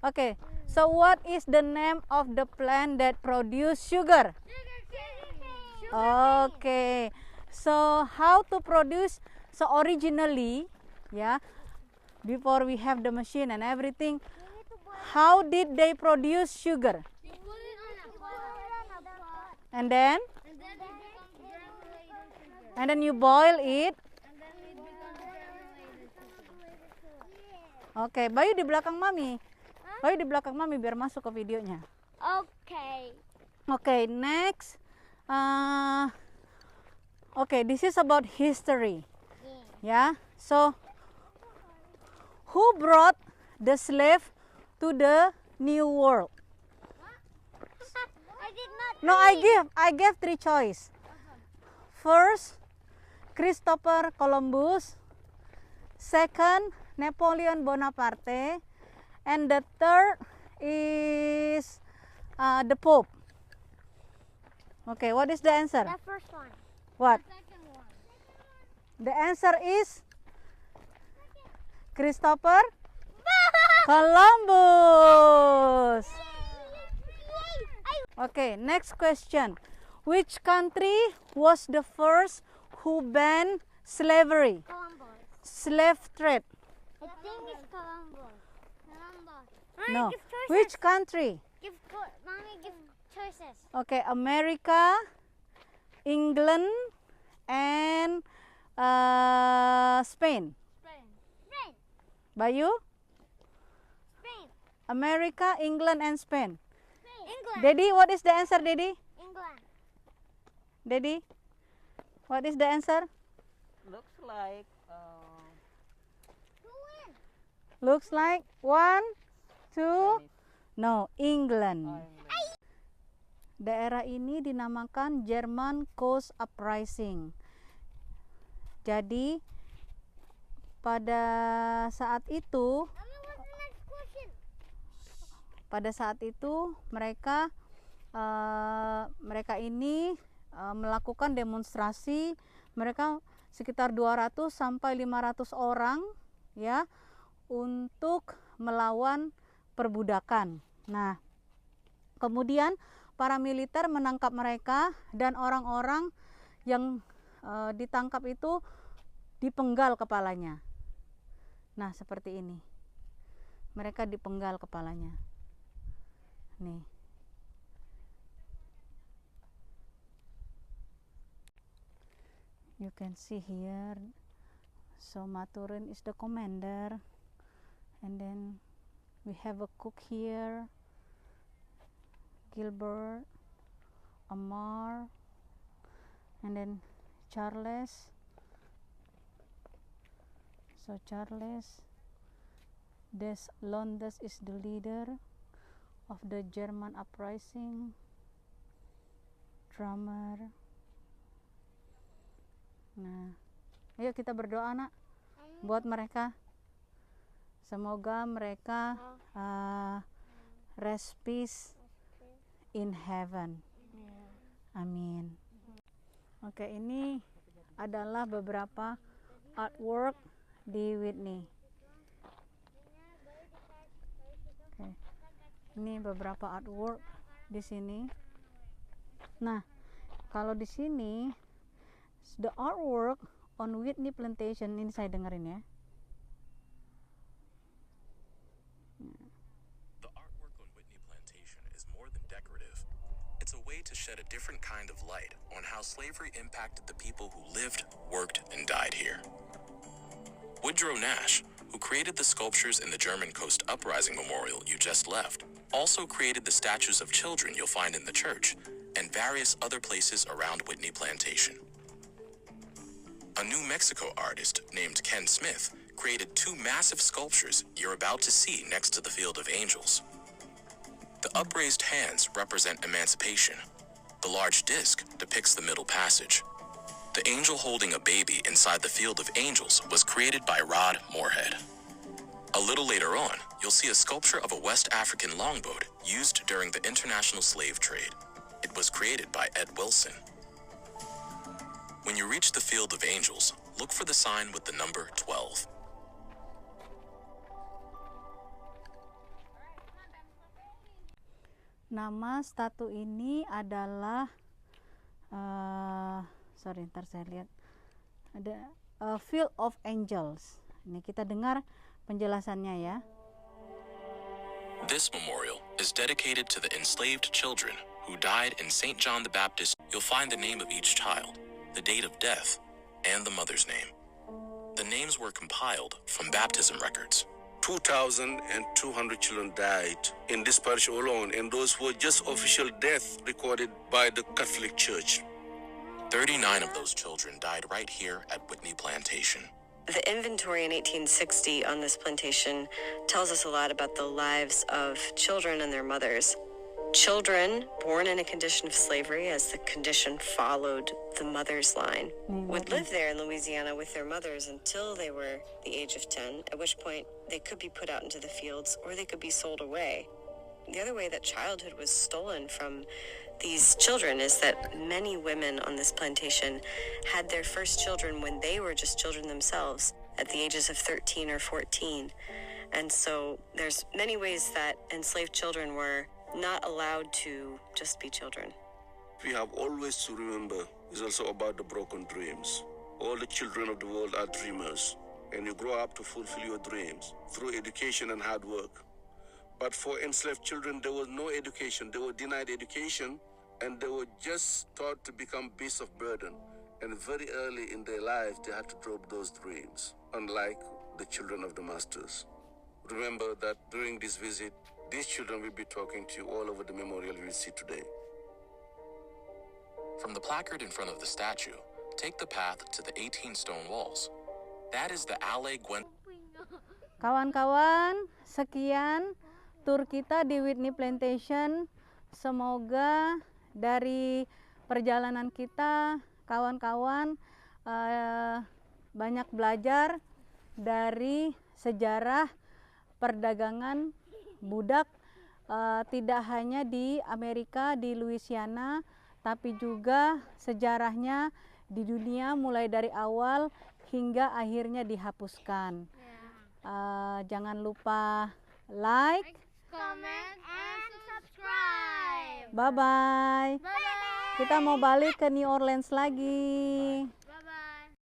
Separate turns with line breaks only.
Okay, so what is the name of the plant that produce sugar? Okay, so how to produce? So originally, yeah, before we have the machine and everything, how did they produce sugar?
You put it on a pot.
And then
And then it becomes granulated sugar.
and then you boil it.
And then it becomes granulated sugar.
Oke, Bayu di belakang Mami. Bayu di belakang Mami biar masuk ke videonya.
Okay.
Okay, next. Okay, this is about history. Yeah. So, who brought the slave to the New World?
I did not.
No, I gave three choice. First, Christopher Columbus. Second, Napoleon Bonaparte. And the third is the Pope. Okay, what is the answer?
The first one.
What?
The second one.
The answer is Christopher Columbus. Okay, next question. Which country was the first who banned slavery?
Columbus.
Slave trade?
I think it's Columbus. Columbus.
No.
Give choices.
Which country?
Mommy, give choices.
Okay, America, England, and Spain.
Spain. Spain.
Bayu?
Spain.
America, England, and Spain.
England.
Daddy, what is the answer, Daddy?
England.
Daddy, what is the answer?
Looks like
Who wins?
Looks like 1, 2, no, England. Daerah ini dinamakan German Coast Uprising. Jadi pada saat itu
What's the next question?
mereka ini melakukan demonstrasi. Mereka sekitar 200 sampai 500 orang ya untuk melawan perbudakan. Nah, kemudian para militer menangkap mereka dan orang-orang yang ditangkap itu dipenggal kepalanya. Nah, seperti ini. Mereka dipenggal kepalanya. Nih. You can see here. So Maturin is the commander. And then we have a cook here. Gilbert, Amar, and then Charles. So Charles Des Londes is the leader of the German uprising. Drummer. Nah, ayo kita berdoa nak buat mereka. Semoga mereka rest peace in heaven. Amin. Oke, ini adalah beberapa artwork di Whitney. Oke. Ini beberapa artwork di sini. Nah, kalau di sini the artwork on Whitney Plantation, ini saya dengerin ya.
The artwork on Whitney Plantation is more than decorative. It's a way to shed a different kind of light on how slavery impacted the people who lived, worked, and died here. Woodrow Nash, who created the sculptures in the German Coast Uprising Memorial you just left, also created the statues of children you'll find in the church and various other places around Whitney Plantation. A New Mexico artist named Ken Smith created two massive sculptures you're about to see next to the Field of Angels. The upraised hands represent emancipation. The large disc depicts the Middle Passage. The angel holding a baby inside the Field of Angels was created by Rod Moorhead. A little later on, you'll see a sculpture of a West African longboat used during the international slave trade. It was created by Ed Wilson. When you reach the Field of Angels, look for the sign with the number 12.
Nama statu ini adalah sorry, ntar saya lihat. Ada Field of Angels. Ini kita dengar penjelasannya ya.
This memorial is dedicated to the enslaved children who died in St. John the Baptist. You'll find the name of each child, the date of death, and the mother's name. The names were compiled from baptism records.
2,200 children died in this parish alone, and those were just official deaths recorded by the Catholic Church.
39 of those children died right here at Whitney Plantation.
The inventory in 1860 on this plantation tells us a lot about the lives of children and their mothers. Children born in a condition of slavery, as the condition followed the mother's line, would live there in Louisiana with their mothers until they were the age of 10, at which point they could be put out into the fields or they could be sold away. The other way that childhood was stolen from these children is that many women on this plantation had their first children when they were just children themselves, at the ages of 13 or 14. And so there's many ways that enslaved children were not allowed to just be children.
We have always to remember it's also about the broken dreams. All the children of the world are dreamers, and you grow up to fulfill your dreams through education and hard work. But for enslaved children, there was no education. They were denied education, and they were just taught to become beasts of burden. And very early in their life, they had to drop those dreams, unlike the children of the masters. Remember that during this visit, these children will be talking to you all over the memorial you will see today.
From the placard in front of the statue, take the path to the 18 stone walls. That is the Alley Gwen.
Kawan-kawan, sekian tur kita di Whitney Plantation. Semoga dari perjalanan kita, kawan-kawan banyak belajar dari sejarah perdagangan budak, tidak hanya di Amerika, di Louisiana, tapi juga sejarahnya di dunia mulai dari awal hingga akhirnya dihapuskan. Jangan lupa like,
Comment, and subscribe.
bye-bye.
Bye-bye.
Kita mau balik ke New Orleans lagi.